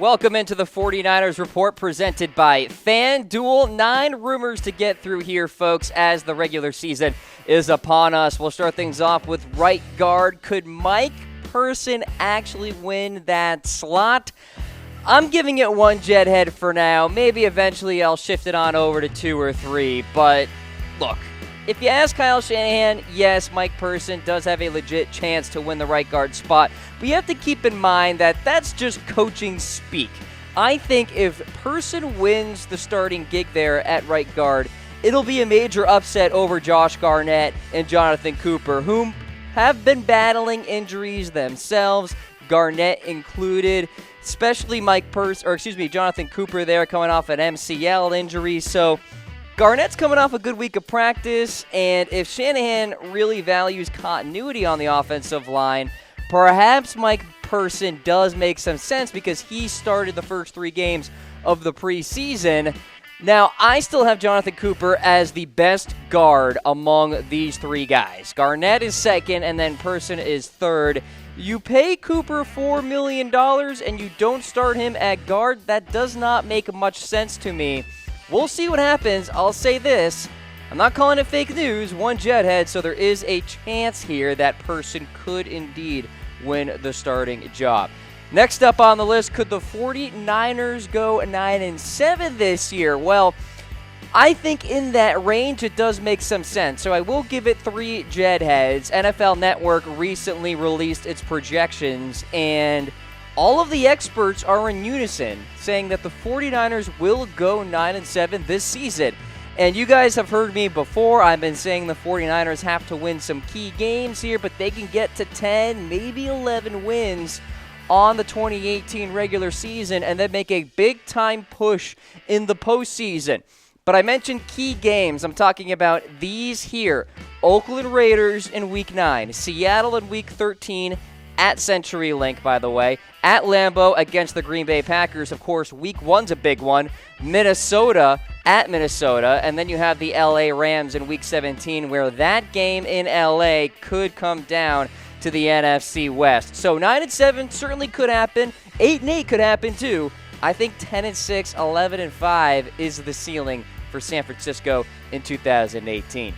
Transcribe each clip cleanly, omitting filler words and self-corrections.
Welcome into the 49ers Report presented by FanDuel. 9 rumors to get through here, folks, as the regular season is upon us. We'll start things off with right guard. Could Mike Person actually win that slot? I'm giving it 1 Jedhead for now. Maybe eventually I'll shift it on over to 2 or 3. But look, if you ask Kyle Shanahan, yes, Mike Person does have a legit chance to win the right guard spot. But you have to keep in mind that that's just coaching speak. I think if Person wins the starting gig there at right guard, it'll be a major upset over Josh Garnett and Jonathan Cooper, whom have been battling injuries themselves, Garnett included, especially Jonathan Cooper there coming off an MCL injury. So Garnett's coming off a good week of practice, and if Shanahan really values continuity on the offensive line, perhaps Mike Person does make some sense because he started the first 3 games of the preseason. Now, I still have Jonathan Cooper as the best guard among these 3 guys. Garnett is second, and then Person is third. You pay Cooper $4 million, and you don't start him at guard? That does not make much sense to me. We'll see what happens. I'll say this. I'm not calling it fake news, 1 Jedhead, so there is a chance here that Person could indeed win the starting job. Next up on the list, could the 49ers go 9-7 this year? Well, I think in that range it does make some sense, so I will give it 3 Jedheads. NFL Network recently released its projections, and all of the experts are in unison, saying that the 49ers will go 9-7 this season. And you guys have heard me before. I've been saying the 49ers have to win some key games here, but they can get to 10, maybe 11 wins on the 2018 regular season and then make a big-time push in the postseason. But I mentioned key games. I'm talking about these here. Oakland Raiders in Week 9, Seattle in Week 13, at CenturyLink, by the way. At Lambeau against the Green Bay Packers. Of course, Week 1's a big one. Minnesota at Minnesota. And then you have the LA Rams in Week 17, where that game in LA could come down to the NFC West. So 9-7 certainly could happen. 8-8 could happen too. I think 10-6, 11-5 is the ceiling for San Francisco in 2018.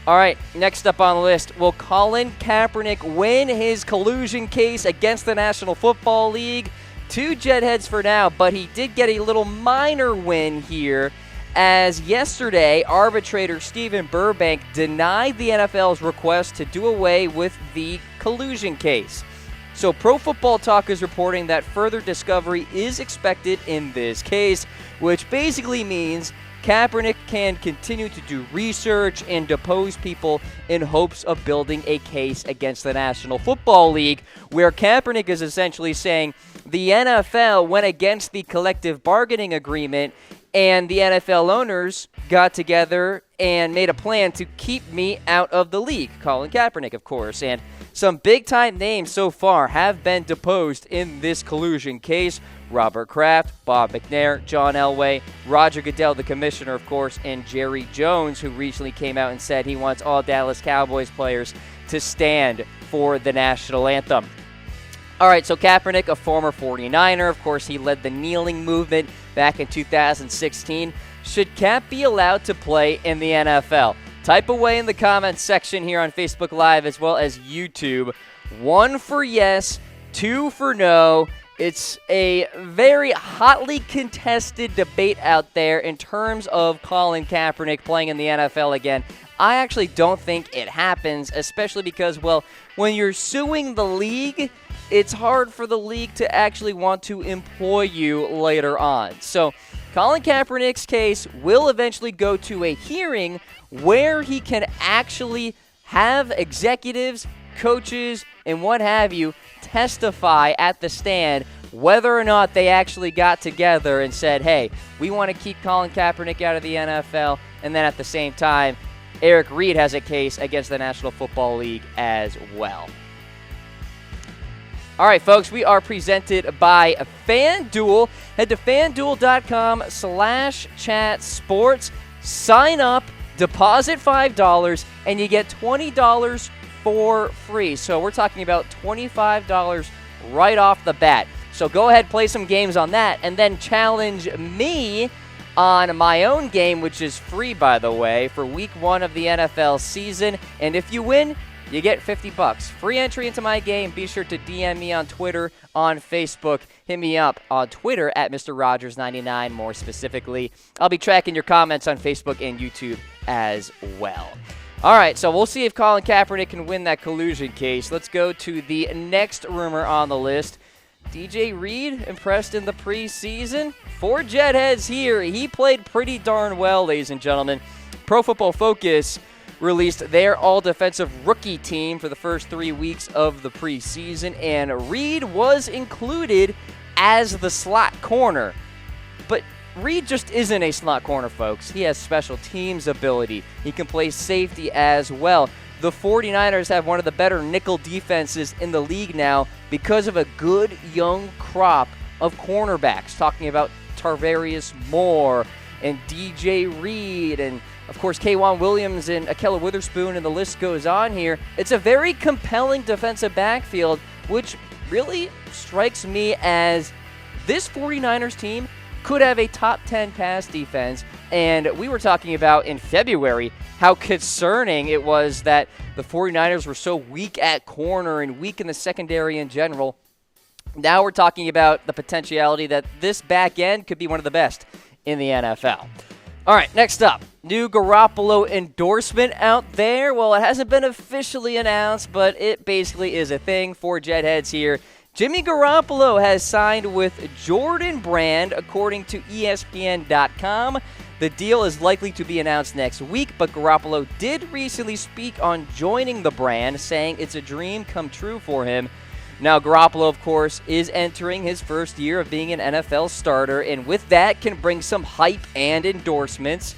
All right, next up on the list, will Colin Kaepernick win his collusion case against the National Football League? 2 Jedheads for now, but he did get a little minor win here, as yesterday, arbitrator Stephen Burbank denied the NFL's request to do away with the collusion case. So Pro Football Talk is reporting that further discovery is expected in this case, which basically means Kaepernick can continue to do research and depose people in hopes of building a case against the National Football League, where Kaepernick is essentially saying the NFL went against the collective bargaining agreement and the NFL owners got together and made a plan to keep me out of the league. Colin Kaepernick, of course. And some big-time names so far have been deposed in this collusion case. Robert Kraft, Bob McNair, John Elway, Roger Goodell, the commissioner, of course, and Jerry Jones, who recently came out and said he wants all Dallas Cowboys players to stand for the national anthem. All right, so Kaepernick, a former 49er, of course, he led the kneeling movement back in 2016. Should Cap be allowed to play in the NFL? Type away in the comments section here on Facebook Live as well as YouTube. 1 for yes, 2 for no. It's a very hotly contested debate out there in terms of Colin Kaepernick playing in the NFL again. I actually don't think it happens, especially because, well, when you're suing the league, it's hard for the league to actually want to employ you later on. So Colin Kaepernick's case will eventually go to a hearing where he can actually have executives, coaches, and what have you testify at the stand whether or not they actually got together and said, hey, we want to keep Colin Kaepernick out of the NFL, and then at the same time, Eric Reid has a case against the National Football League as well. All right, folks, we are presented by FanDuel. Head to FanDuel.com/chatsports. Sign up, deposit $5, and you get $20 for free. So we're talking about $25 right off the bat. So go ahead, play some games on that, and then challenge me on my own game, which is free, by the way, for week 1 of the NFL season. And if you win, you get $50. Free entry into my game. Be sure to DM me on Twitter, on Facebook. Hit me up on Twitter at Mr. Rogers99 more specifically. I'll be tracking your comments on Facebook and YouTube as well. All right, so we'll see if Colin Kaepernick can win that collusion case. Let's go to the next rumor on the list. DJ Reed impressed in the preseason? 4 Jetheads here. He played pretty darn well, ladies and gentlemen. Pro Football Focus released their all-defensive rookie team for the first 3 weeks of the preseason, and Reed was included as the slot corner. But Reed just isn't a slot corner, folks. He has special teams ability. He can play safety as well. The 49ers have one of the better nickel defenses in the league now because of a good young crop of cornerbacks. Talking about Tarvarius Moore and DJ Reed and, of course, K'Wan Williams and Ahkello Witherspoon, and the list goes on here. It's a very compelling defensive backfield, which really strikes me as this 49ers team could have a top 10 pass defense. And we were talking about in February how concerning it was that the 49ers were so weak at corner and weak in the secondary in general. Now we're talking about the potentiality that this back end could be one of the best in the NFL. All right, next up, new Garoppolo endorsement out there. Well, it hasn't been officially announced, but it basically is a thing for Jetheads here. Jimmy Garoppolo has signed with Jordan Brand, according to ESPN.com. The deal is likely to be announced next week, but Garoppolo did recently speak on joining the brand, saying it's a dream come true for him. Now, Garoppolo, of course, is entering his first year of being an NFL starter, and with that can bring some hype and endorsements.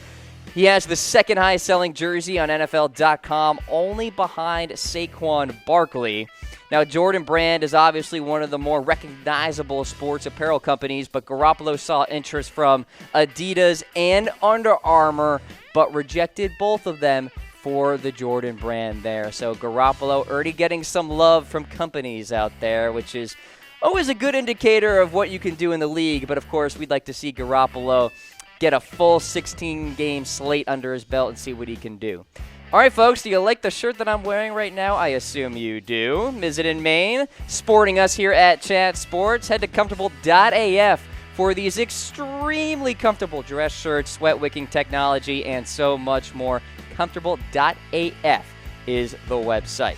He has the second highest selling jersey on NFL.com, only behind Saquon Barkley. Now, Jordan Brand is obviously one of the more recognizable sports apparel companies, but Garoppolo saw interest from Adidas and Under Armour, but rejected both of them for the Jordan Brand there. So Garoppolo already getting some love from companies out there, which is always a good indicator of what you can do in the league. But, of course, we'd like to see Garoppolo get a full 16-game slate under his belt and see what he can do. All right, folks, do you like the shirt that I'm wearing right now? I assume you do. Visit in Maine, sporting us here at Chat Sports. Head to comfortable.af for these extremely comfortable dress shirts, sweat wicking technology, and so much more. Comfortable.af is the website.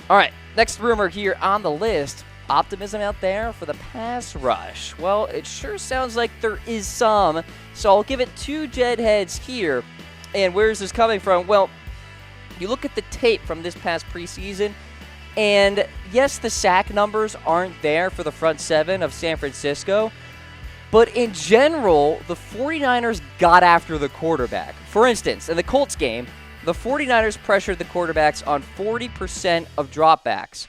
All right, next rumor here on the list. Optimism out there for the pass rush. Well, it sure sounds like there is some, so I'll give it 2 Jetheads here. And where is this coming from? Well, you look at the tape from this past preseason, and yes, the sack numbers aren't there for the front 7 of San Francisco, but in general, the 49ers got after the quarterback. For instance, in the Colts game, the 49ers pressured the quarterbacks on 40% of dropbacks,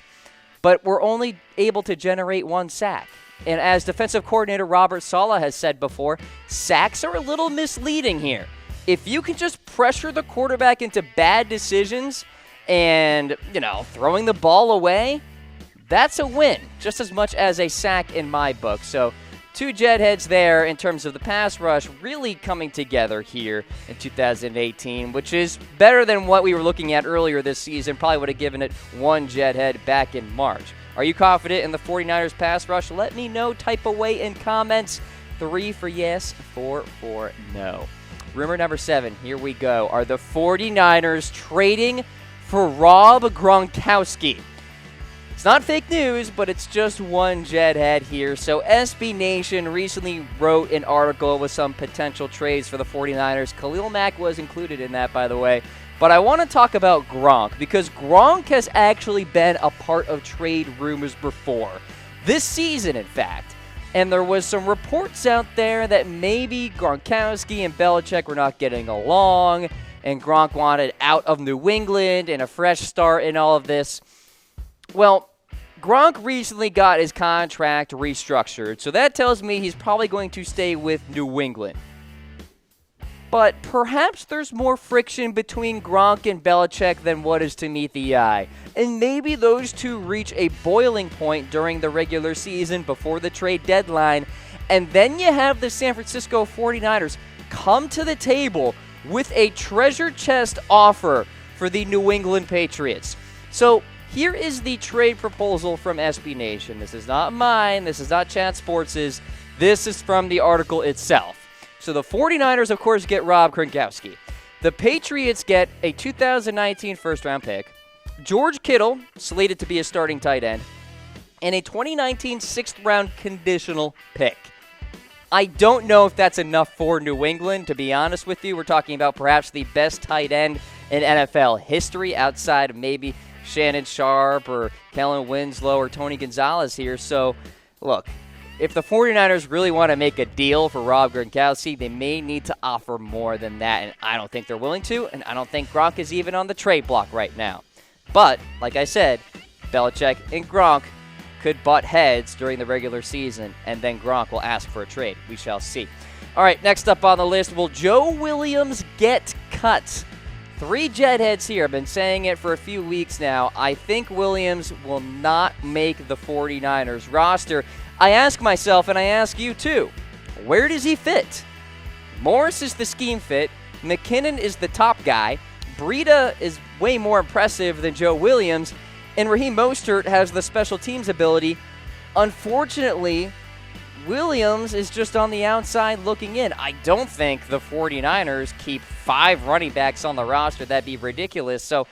but were only able to generate 1 sack. And as defensive coordinator Robert Saleh has said before, sacks are a little misleading here. If you can just pressure the quarterback into bad decisions and, throwing the ball away, that's a win, just as much as a sack in my book. So 2 Jetheads there in terms of the pass rush really coming together here in 2018, which is better than what we were looking at earlier this season. Probably would have given it 1 Jethead back in March. Are you confident in the 49ers pass rush? Let me know. Type away in comments. 3 for yes, 4 for no. Rumor number 7, here we go. Are the 49ers trading for Rob Gronkowski? It's not fake news, but it's just 1 Jethead here. So SB Nation recently wrote an article with some potential trades for the 49ers. Khalil Mack was included in that, by the way. But I want to talk about Gronk, because Gronk has actually been a part of trade rumors before. This season, in fact. And there was some reports out there that maybe Gronkowski and Belichick were not getting along, and Gronk wanted out of New England and a fresh start in all of this. Well, Gronk recently got his contract restructured, so that tells me he's probably going to stay with New England. but perhaps there's more friction between Gronk and Belichick than what is to meet the eye. And maybe those two reach a boiling point during the regular season before the trade deadline. And then you have the San Francisco 49ers come to the table with a treasure chest offer for the New England Patriots. So here is the trade proposal from SB Nation. This is not mine. This is not Chat Sports'. This is from the article itself. So the 49ers, of course, get Rob Gronkowski. The Patriots get a 2019 first-round pick, George Kittle, slated to be a starting tight end, and a 2019 sixth-round conditional pick. I don't know if that's enough for New England, to be honest with you. We're talking about perhaps the best tight end in NFL history outside of maybe Shannon Sharp or Kellen Winslow or Tony Gonzalez here. So, look, if the 49ers really want to make a deal for Rob Gronkowski, they may need to offer more than that, and I don't think they're willing to, and I don't think Gronk is even on the trade block right now. But, like I said, Belichick and Gronk could butt heads during the regular season, and then Gronk will ask for a trade. We shall see. All right, next up on the list, will Joe Williams get cut? 3 Jetheads here. I've been saying it for a few weeks now. I think Williams will not make the 49ers roster. I ask myself, and I ask you too, where does he fit? Morris is the scheme fit. McKinnon is the top guy. Breida is way more impressive than Joe Williams. And Raheem Mostert has the special teams ability. Unfortunately, Williams is just on the outside looking in. I don't think the 49ers keep 5 running backs on the roster. That'd be ridiculous. So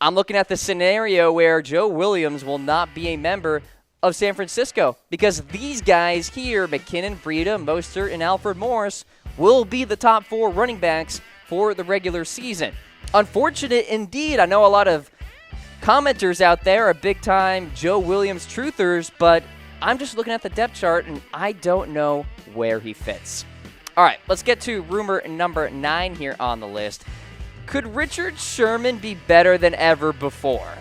I'm looking at the scenario where Joe Williams will not be a member of San Francisco because these guys here, McKinnon, Breida, Mostert, and Alfred Morris, will be the top 4 running backs for the regular season. Unfortunate indeed. I know a lot of commenters out there are big-time Joe Williams truthers, but I'm just looking at the depth chart, and I don't know where he fits. All right, let's get to rumor number 9 here on the list. Could Richard Sherman be better than ever before?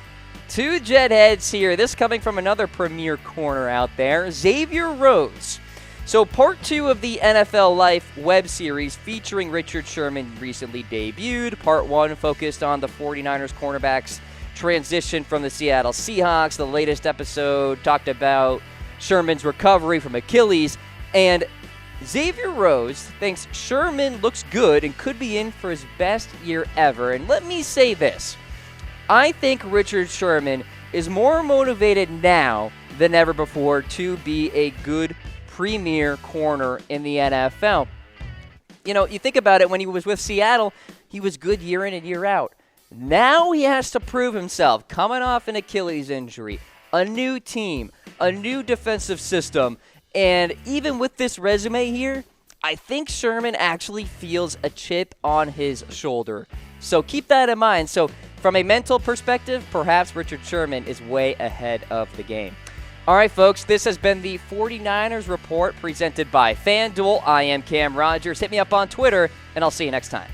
2 Jetheads here. This coming from another premier corner out there, Xavier Rhodes. So part 2 of the NFL Life web series featuring Richard Sherman recently debuted. Part 1 focused on the 49ers cornerbacks transition from the Seattle Seahawks. The latest episode talked about Sherman's recovery from Achilles. And Xavier Rhodes thinks Sherman looks good and could be in for his best year ever. And let me say this. I think Richard Sherman is more motivated now than ever before to be a good premier corner in the NFL. You know, you think about it, when he was with Seattle, he was good year in and year out. Now he has to prove himself, coming off an Achilles injury, a new team, a new defensive system, and even with this resume here, I think Sherman actually feels a chip on his shoulder. So keep that in mind. So from a mental perspective, perhaps Richard Sherman is way ahead of the game. All right, folks, this has been the 49ers Report presented by FanDuel. I am Cam Rogers. Hit me up on Twitter, and I'll see you next time.